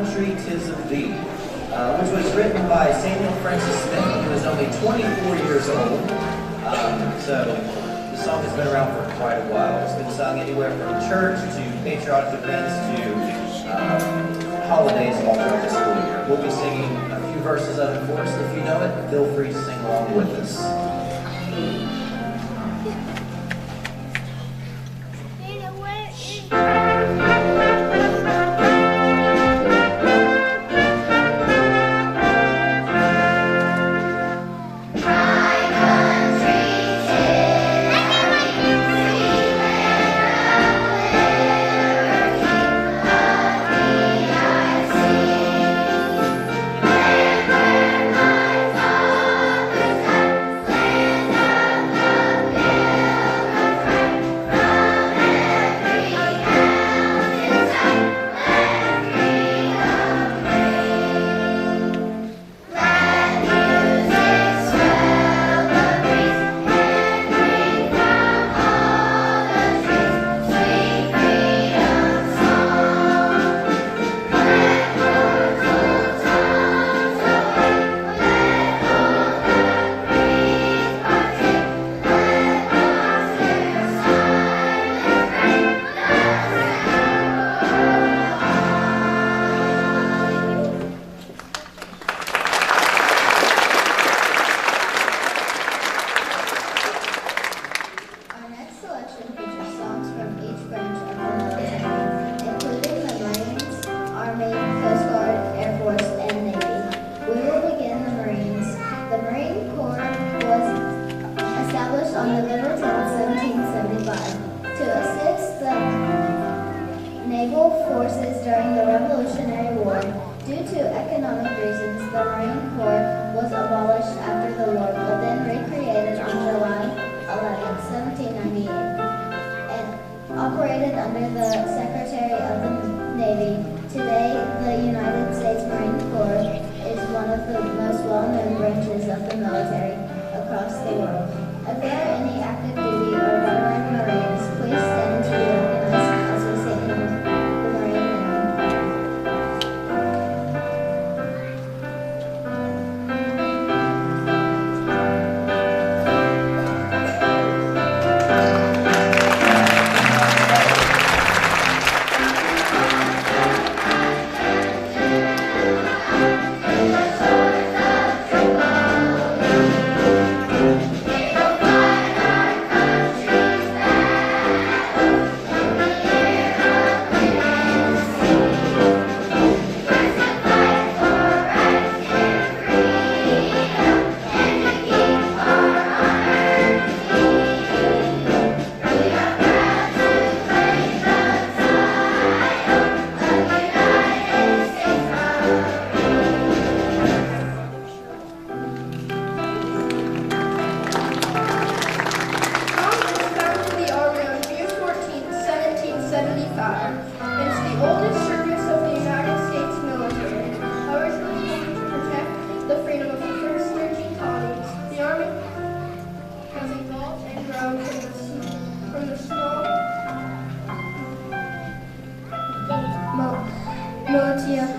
Country, 'Tis of Thee, which was written by Samuel Francis Smith, who was only 24 years old. So the song has been around for quite a while. It's been sung anywhere from church to patriotic events to holidays all throughout the school year. We'll be singing a few verses of it for us. If you know it, feel free to sing along with us.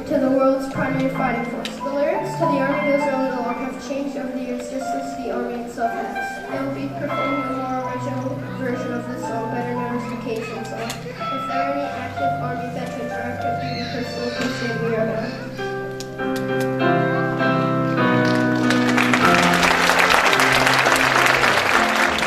To the world's primary fighting force. The lyrics to the Army Goes Early to War have changed over the years just as the Army itself has. They will be performing a more original version of this song, better known as the Vacation Song. If there are any active Army veterans or active duty personnel, please say we are there. Bye.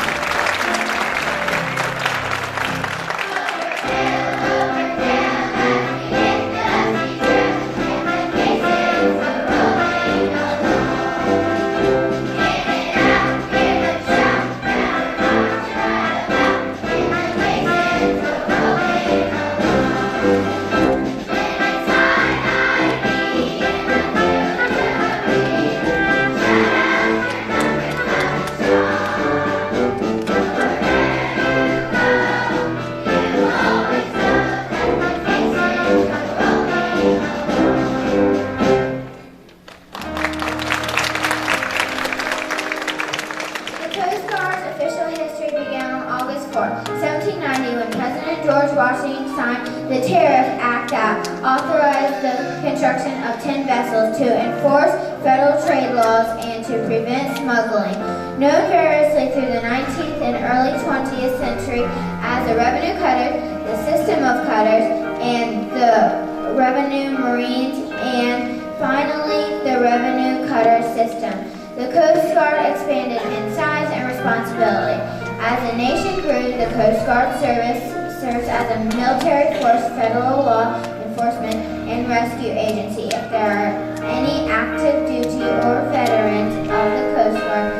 to enforce federal trade laws and to prevent smuggling. Known variously through the 19th and early 20th century as the revenue cutter, the system of cutters, and the revenue marines, and finally the revenue cutter system. The Coast Guard expanded in size and responsibility. As the nation grew, the Coast Guard service serves as a military force, federal law enforcement, and rescue agency. If there are any active duty or veterans of the Coast Guard,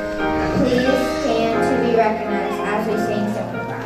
please stand to be recognized as we sing Silver Brothers.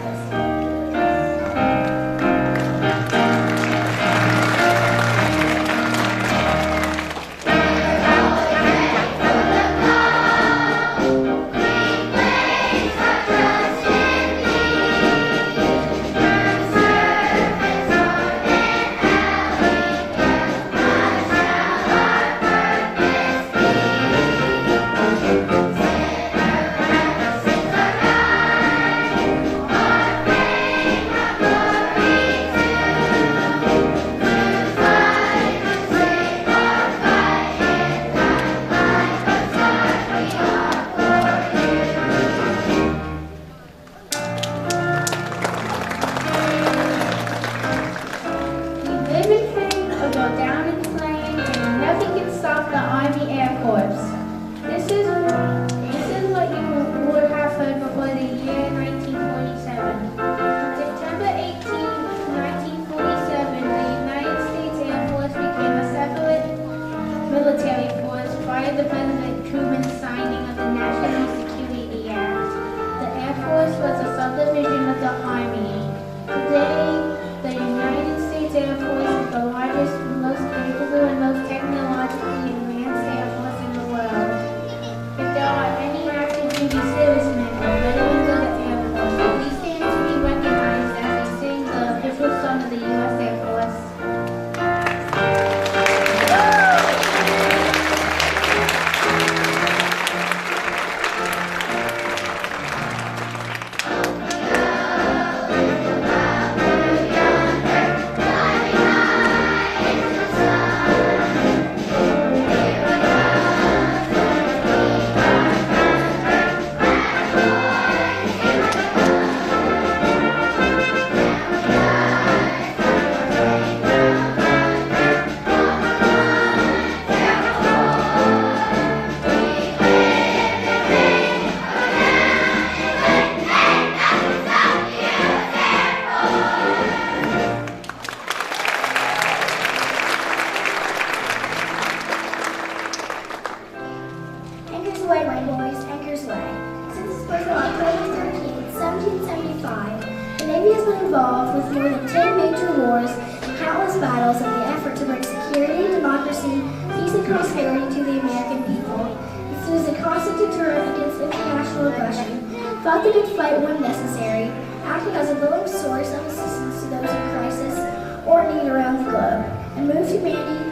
Fought the good fight when necessary, acted as a willing source of assistance to those in crisis or need around the globe, and moved humanity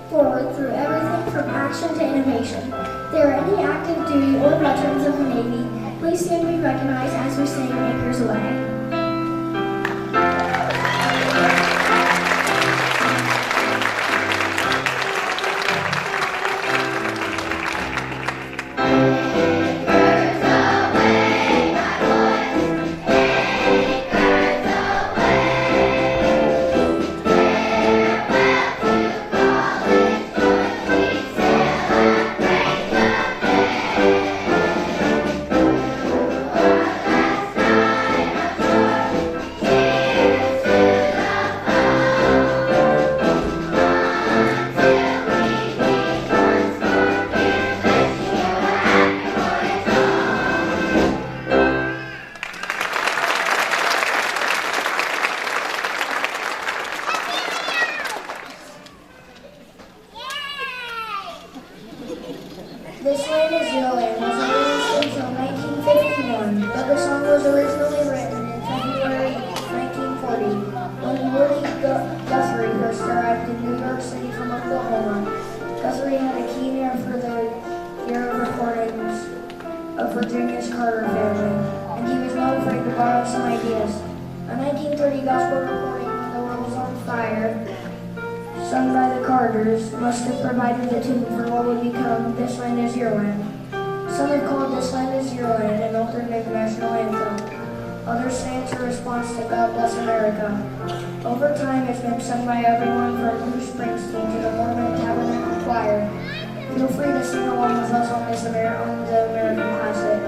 forward through everything from action to innovation. If there are any active duty or veterans of the Navy, please stand to be recognized as we sing Anchors Away. This Land Is Your Land was released until 1951, but the song was originally written in February 1940 when Woody Guthrie first arrived in New York City from Oklahoma. Guthrie had a keen ear for the year of recordings of Virginia's Carter family, and he was not afraid to borrow some ideas. A 1930 gospel recording when the world was on fire sung by the Carters, must have provided the tune for what would become This Land Is Your Land. Some have called This Land Is Your Land an alternative national anthem. Others say it's a response to God Bless America. Over time, it's been sung by everyone from Bruce Springsteen to the Mormon Tabernacle Choir. Feel free to sing along with us on the American Classic.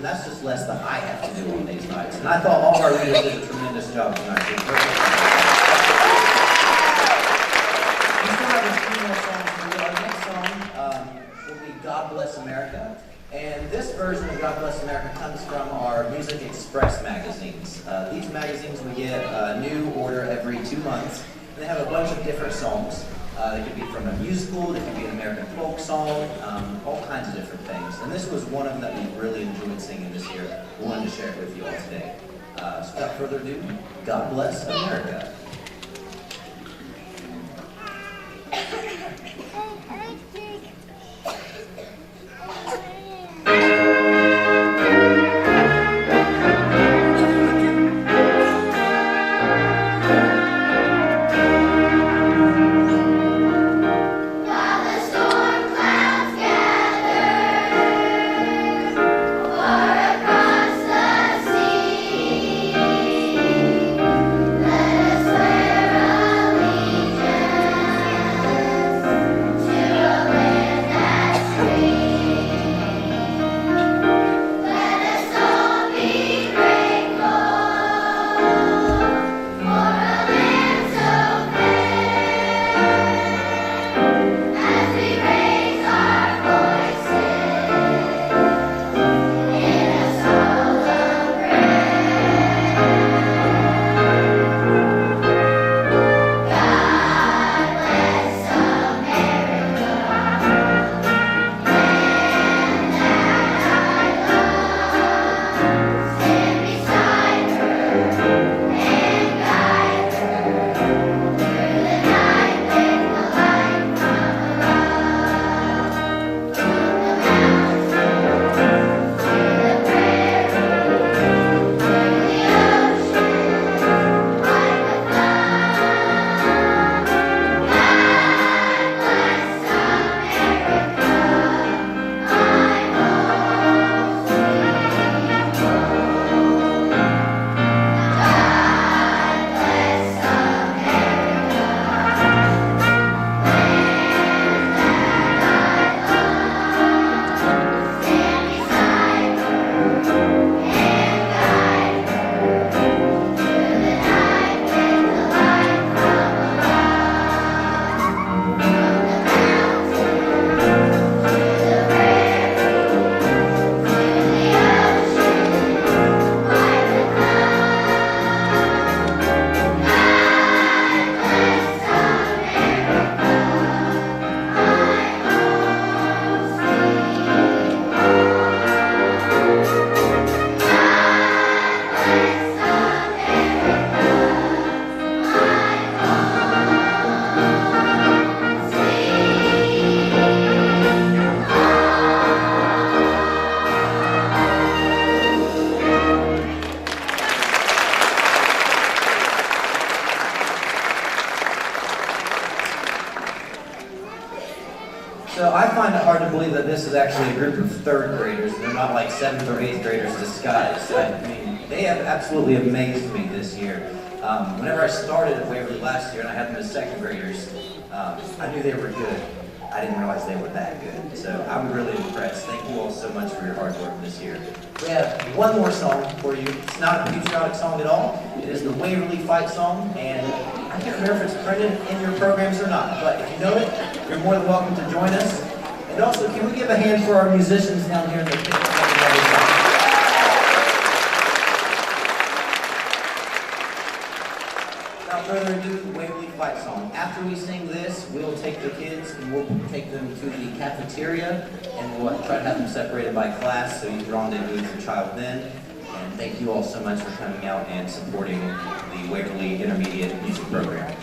That's just less than I have to do on these nights. And I thought all of our leaders did a tremendous job tonight. We still have a few more songs to do. Our next song will be God Bless America. And this version of God Bless America comes from our Music Express magazines. These magazines we get a new order every 2 months. And they have a bunch of different songs. They could be from a musical, they could be an American folk song, all kinds of different things. And this was one of them that we really enjoyed singing this year. We wanted to share it with you all today. So without further ado, God Bless America. Let us So I find it hard to believe that this is actually a group of third graders. They're not like seventh or eighth graders disguised. I mean, they have absolutely amazed me this year. Whenever I started at Waverly last year and I had them as second graders, I knew they were good. I didn't realize they were that good. So I'm really impressed. Thank you all so much for your hard work this year. We have one more song for you. It's not a patriotic song at all. It is the Waverly Fight Song, and I can't remember if it's printed in your programs or not, but if you know it, you're more than welcome to join us. And also, can we give a hand for our musicians down here in the pit? Without further ado, Waverly Fight Song. After we sing this, we'll take the kids and we'll take them to the cafeteria and we'll try to have them separated by class so you can rendezvous with your child then. And thank you all so much for coming out and supporting the Waverly Intermediate Music Program.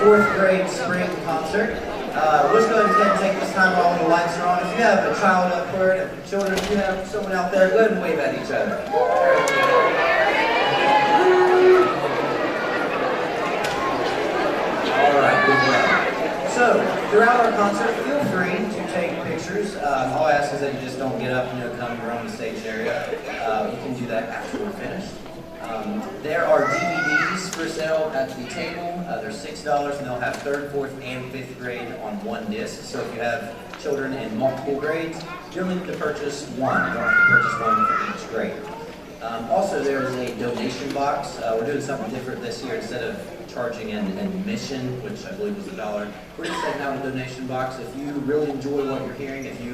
Fourth grade spring concert. Let's go ahead and take this time while the lights are on. If you have a child up there, children, if you have someone out there, go ahead and wave at each other. All right, good job. So, throughout our concert, feel free to take pictures. All I ask is that you just don't get up and come around the stage area. You can do that after we're finished. There are DVDs for sale at the table. They're $6 and they'll have 3rd, 4th, and 5th grade on one disc. So if you have children in multiple grades, you'll need to purchase one. You don't have to purchase one for each grade. Also, there's a donation box. We're doing something different this year. Instead of charging an admission, which I believe was $1, we're just setting out a donation box. If you really enjoy what you're hearing, if you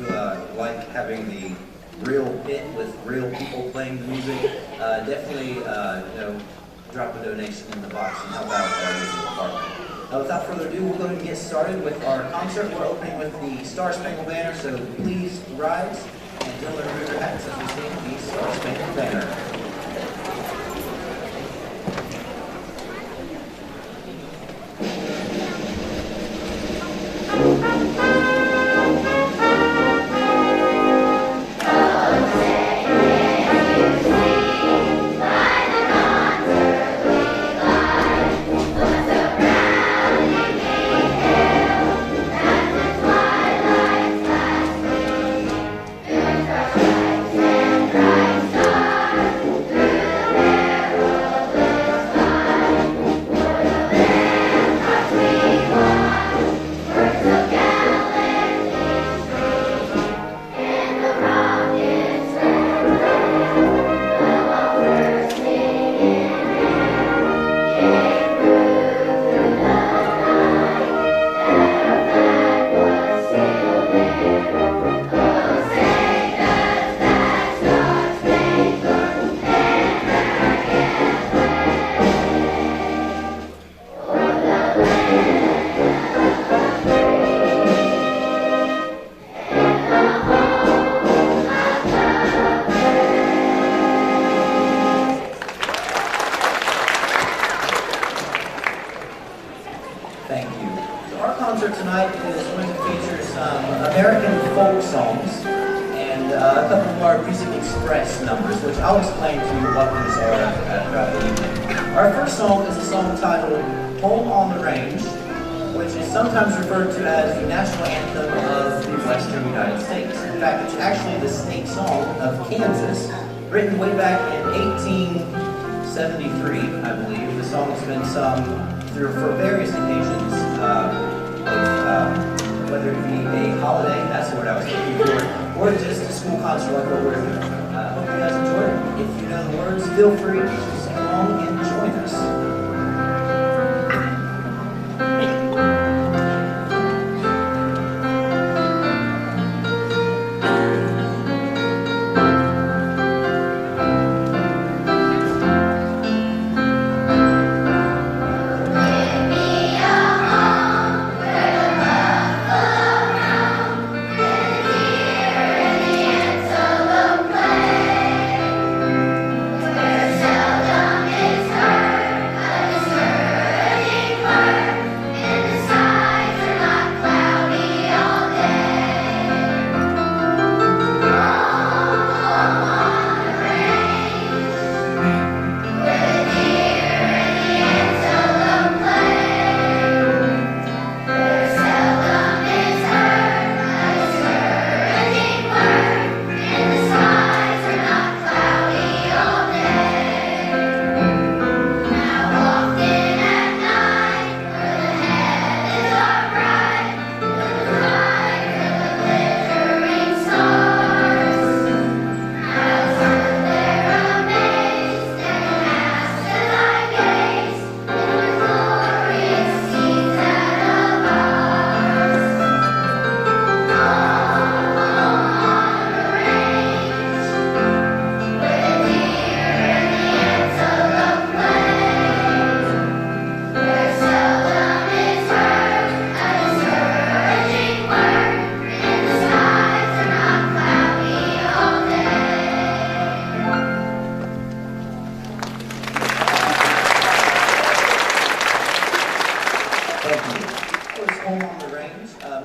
like having the real pit with real people playing the music, definitely drop a donation in the box and help out our music department. Without further ado, we'll go ahead and get started with our concert. We're opening with the Star Spangled Banner, so please rise and don't remove your hats as we sing the Star Spangled Banner. Thank you. So our concert tonight is going to feature some American folk songs and a couple of our Music Express numbers, which I'll explain to you what these are throughout the evening. Our first song is a song titled Home on the Range, which is sometimes referred to as the national anthem of the Western United States. In fact, it's actually the state song of Kansas, written way back in 1873, I believe. The song has been sung for various occasions, whether it be a holiday, that's the word I was looking for, or just a school concert like what we're doing. Hope you guys enjoy it. If you know the words, feel free to sing along and join us.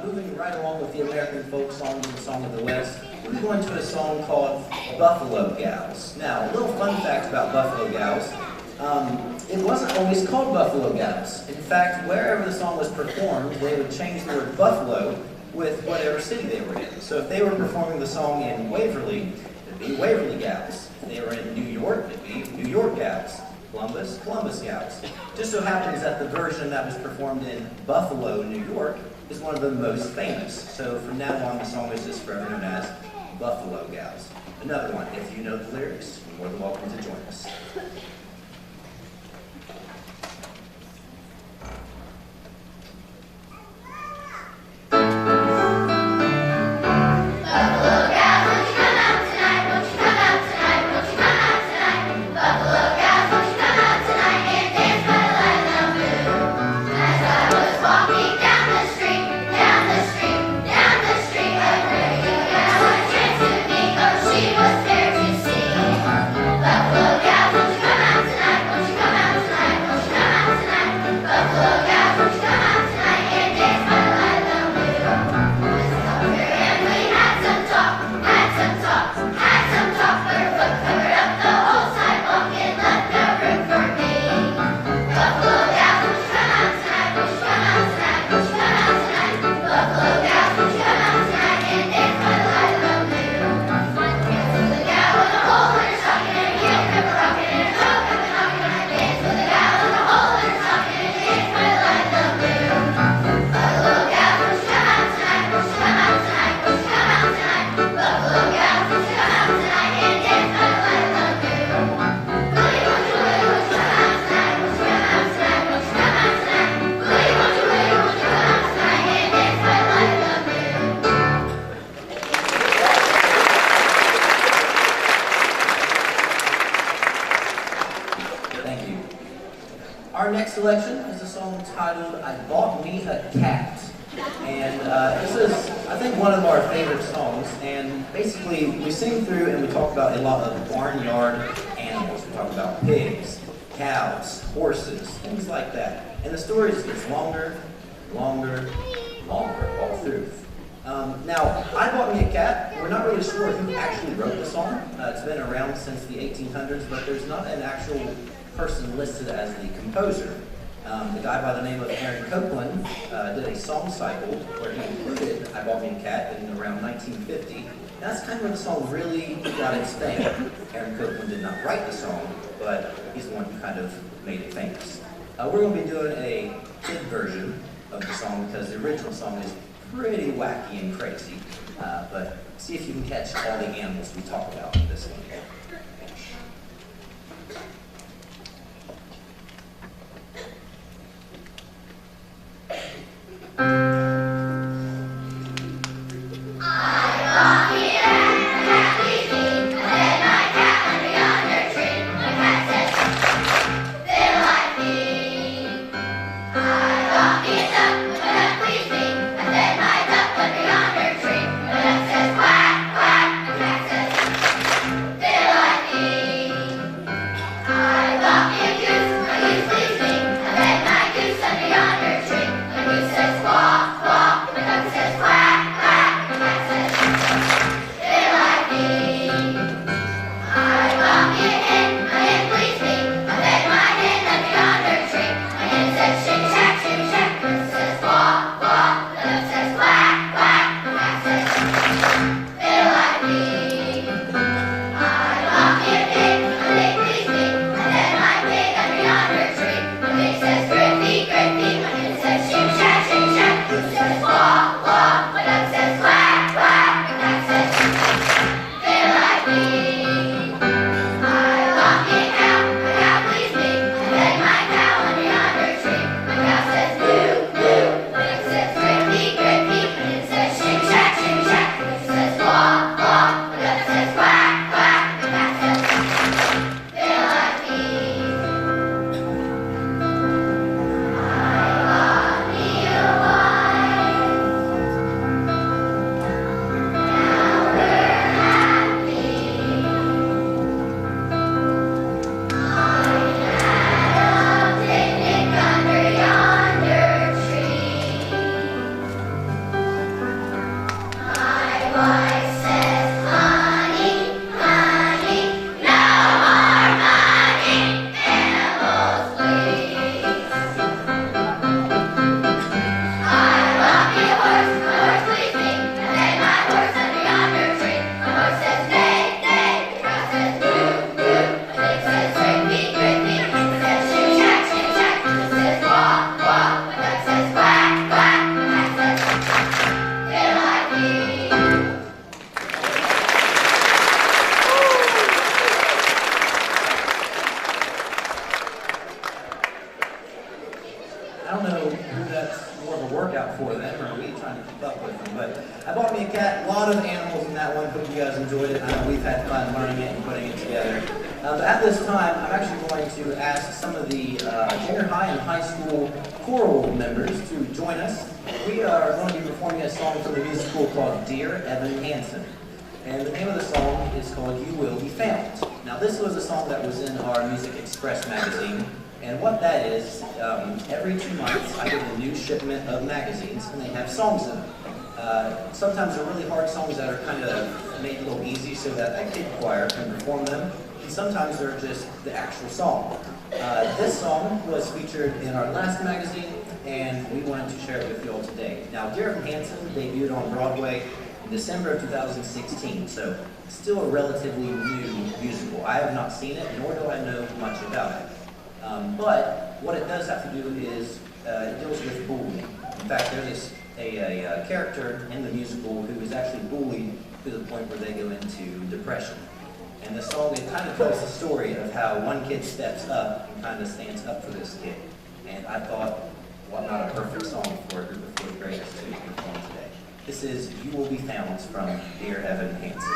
Moving right along with the American folk songs and the Song of the West, we're going to a song called Buffalo Gals. Now, a little fun fact about Buffalo Gals. It wasn't always called Buffalo Gals. In fact, wherever the song was performed, they would change the word Buffalo with whatever city they were in. So if they were performing the song in Waverly, it'd be Waverly Gals. If they were in New York, it'd be New York Gals. Columbus, Columbus Gals. Just so happens that the version that was performed in Buffalo, New York, is one of the most famous. So from now on, the song is just forever known as Buffalo Gals. Another one, if you know the lyrics, you're more than welcome to join us. Buffalo gals, won't you come out tonight? Buffalo gals, won't you come out tonight? Our next selection is a song titled I Bought Me a Cat. And this is, I think, one of our favorite songs. And basically, we sing through and we talk about a lot of barnyard animals. We talk about pigs, cows, horses, things like that. And the story just gets longer, longer, longer all through. Now, I Bought Me a Cat, we're not really sure who actually wrote the song. It's been around since the 1800s, but there's not an actual person listed as the composer. The guy by the name of Aaron Copland did a song cycle where he included I Bought Me a Cat in around 1950. That's kind of where the song really got its fame. Aaron Copland did not write the song, but he's the one who kind of made it famous. We're going to be doing a kid version of the song because the original song is pretty wacky and crazy. But see if you can catch all the animals we talk about in this one. I don't know who that's more of a workout for them, or we trying to keep up with them, but I Bought Me a Cat, a lot of animals in that one. Hope you guys enjoyed it. I know we've had fun learning it and putting it together. But at this time, I'm actually going to ask some of the junior high and high school choral members to join us. We are going to be performing a song from the musical called Dear Evan Hansen. And the name of the song is called You Will Be Found. Now this was a song that was in our Music Express magazine. And what that is, every 2 months I get a new shipment of magazines and they have songs in them. Sometimes they're really hard songs that are kind of made a little easy so that a kid choir can perform them. And sometimes they're just the actual song. This song was featured in our last magazine and we wanted to share it with you all today. Now Dear Evan Hansen debuted on Broadway in December of 2016, so still a relatively new musical. I have not seen it, nor do I know much about it. But what it does have to do is it deals with bullying. In fact, there's a character in the musical who is actually bullied to the point where they go into depression. And the song, it kind of tells the story of how one kid steps up and kind of stands up for this kid. And I thought, what not a perfect song for a group of fourth graders to perform today. This is You Will Be Found from Dear Evan Hansen.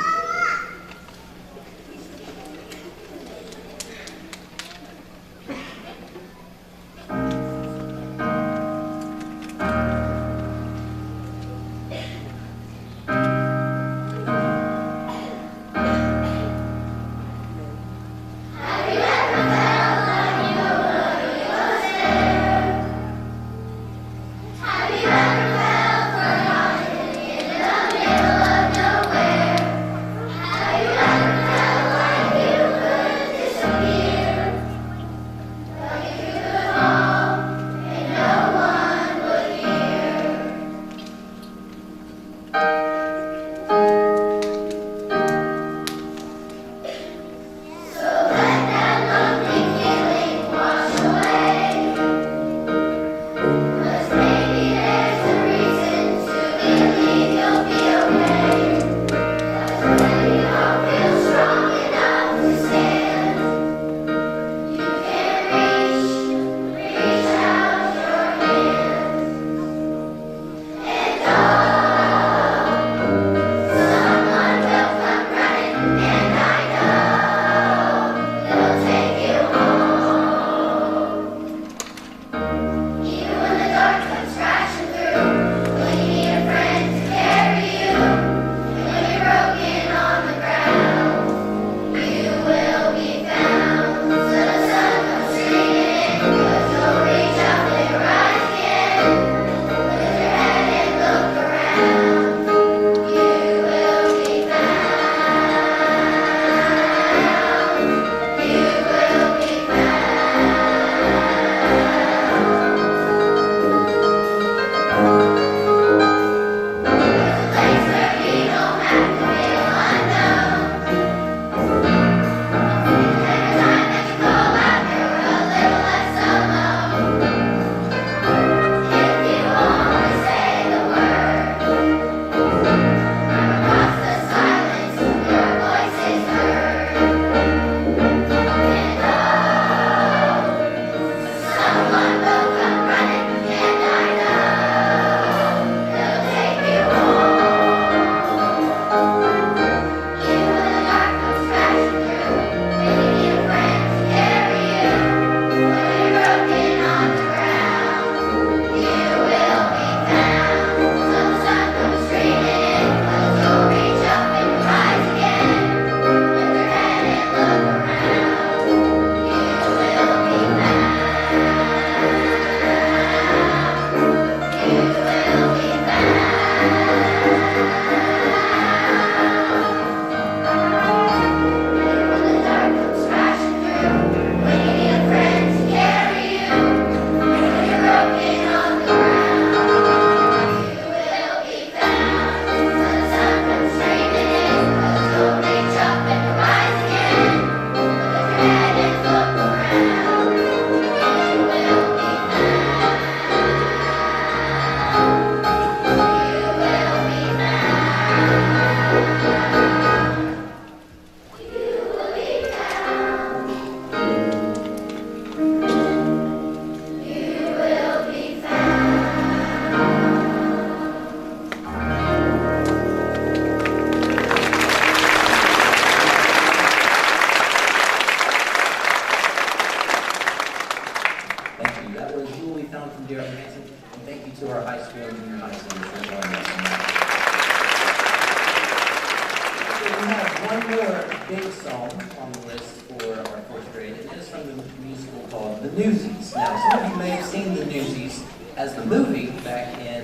big song on the list for our fourth grade. It is from the musical called The Newsies. Now, some of you may have seen The Newsies as the movie back in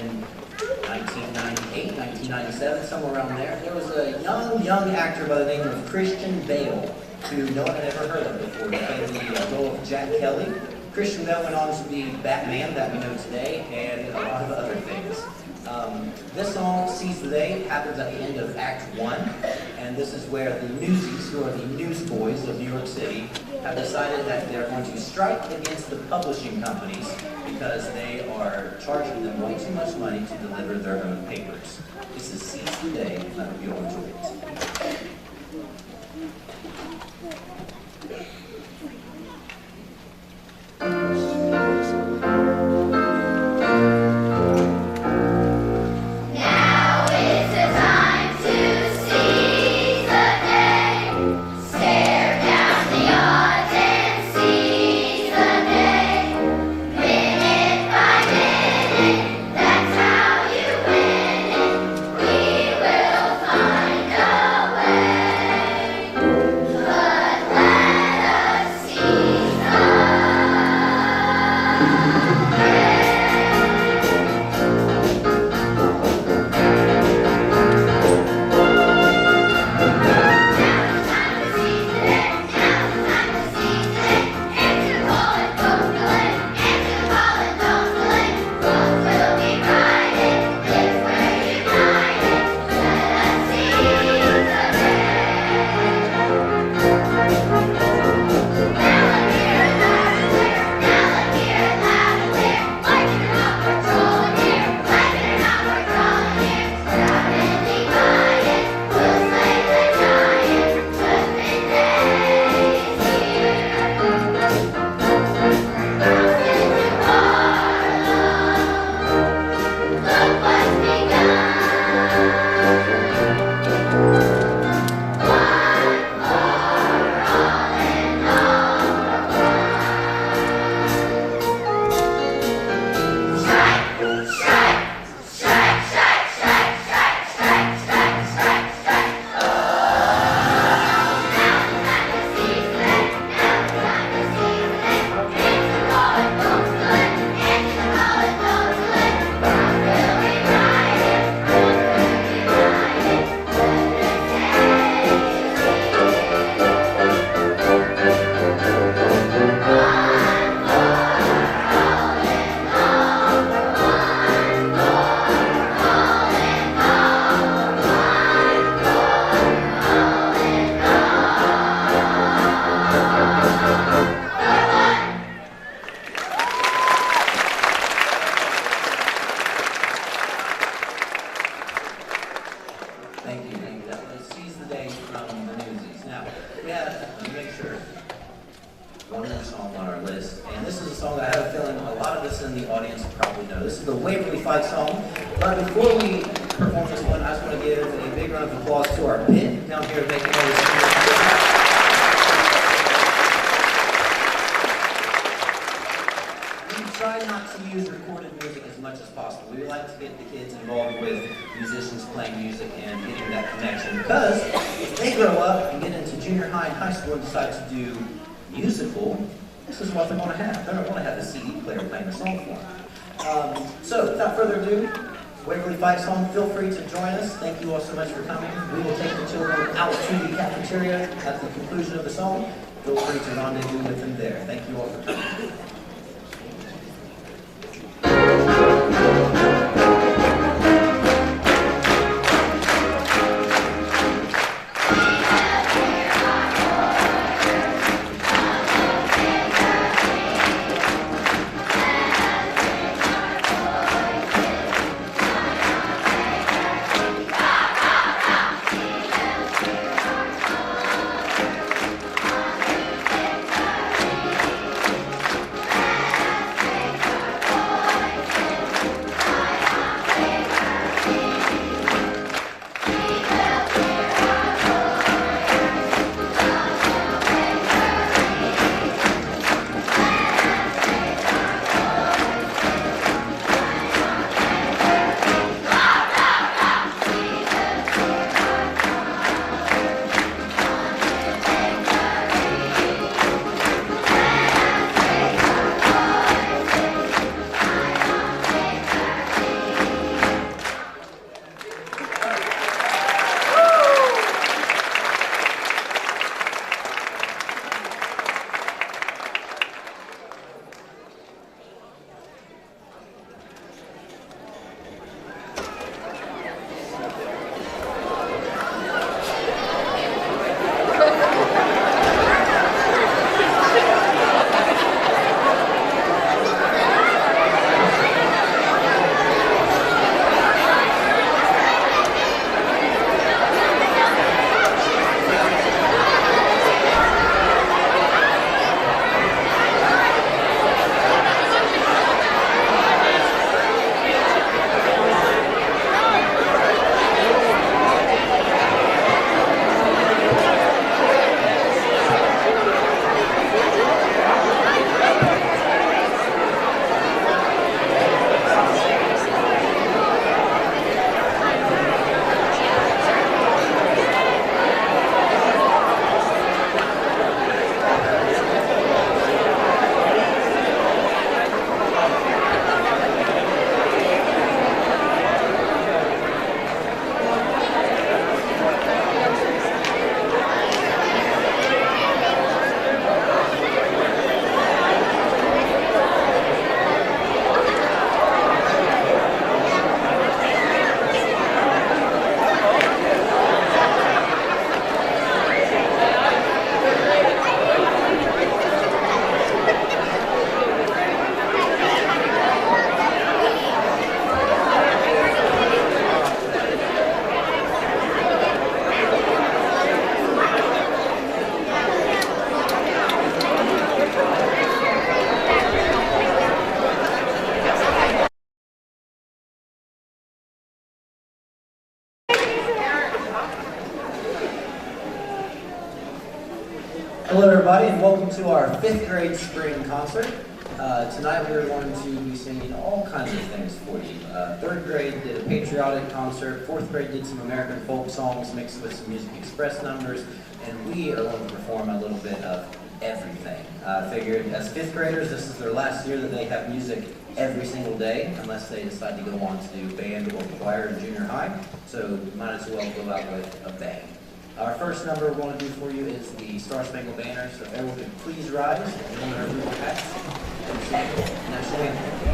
1998, 1997, somewhere around there. There was a young actor by the name of Christian Bale, who no one had ever heard of before. He played the role of Jack Kelly. Christian Bale went on to be Batman, that we know today, and a lot of other things. This song, Seize the Day, happens at the end of Act 1, and this is where the Newsies, who are the newsboys of New York City, have decided that they're going to strike against the publishing companies because they are charging them way too much money to deliver their own papers. This is Seize the Day. I hope you all enjoy it. Feel free to join us. Thank you all so much for coming. We will take the children out to the cafeteria at the conclusion of the song. Feel free to rendezvous with them there. Thank you all for coming. Hello everybody and welcome to our 5th grade spring concert. Tonight we're going to be singing all kinds of things for you. 3rd grade did a patriotic concert, 4th grade did some American folk songs mixed with some Music Express numbers, and we are going to perform a little bit of everything. I figured as 5th graders this is their last year that they have music every single day unless they decide to go on to do band or choir in junior high, so might as well go out with a bang. Our first number we're going to do for you is the Star Spangled Banner, so everyone can please rise and join our blue hats and sing national anthem.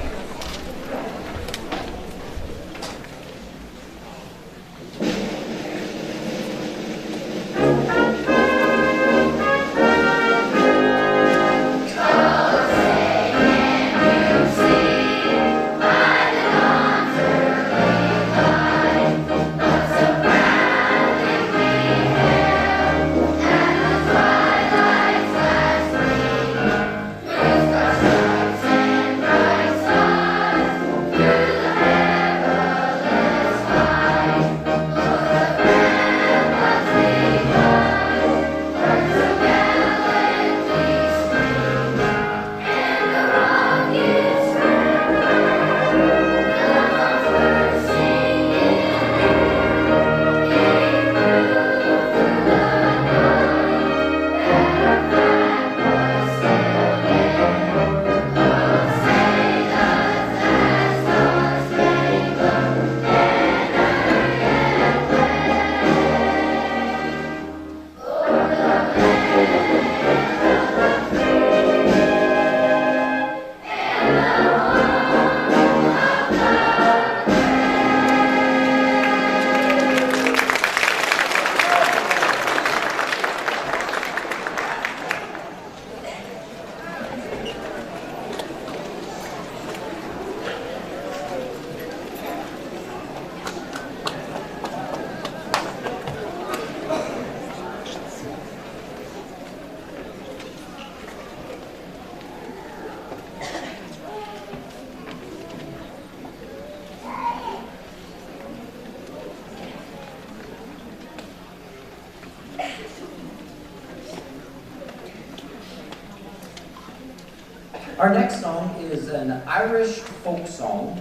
Our next song is an Irish folk song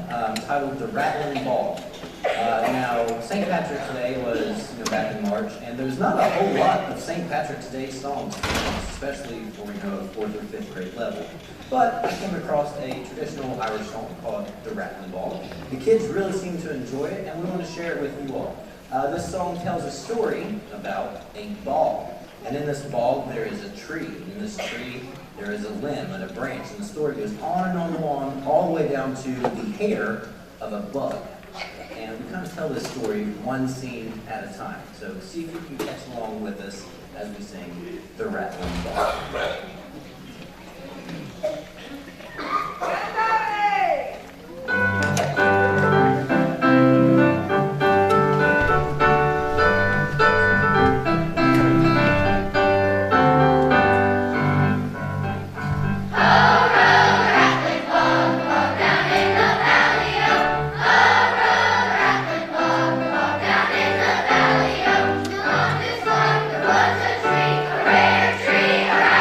titled The Rattling Ball. Now, St. Patrick's Day was back in March, and there's not a whole lot of St. Patrick's Day songs, especially for a 4th or 5th grade level. But I came across a traditional Irish song called The Rattling Ball. The kids really seem to enjoy it, and we want to share it with you all. This song tells a story about a ball. And in this ball, there is a tree. In this tree, there is a limb and a branch. And the story goes on and on and on, all the way down to the hair of a bug. And we kind of tell this story one scene at a time. So see if you can catch along with us as we sing The Rattling Ball. What's a tree? A rare tree, a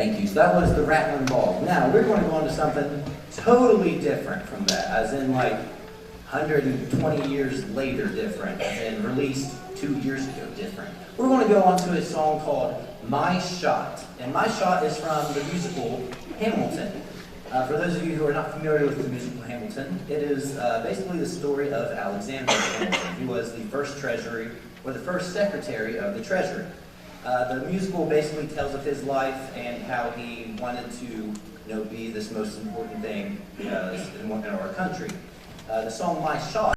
Thank you. So that was the Rattling Ball. Now we're going to go on to something totally different from that, as in like 120 years later different, as in released 2 years ago different. We're going to go on to a song called My Shot. And My Shot is from the musical Hamilton. For those of you who are not familiar with the musical Hamilton, it is basically the story of Alexander Hamilton, who was the first secretary of the Treasury. The musical basically tells of his life and how he wanted to, be this most important thing in our country. The song My Shot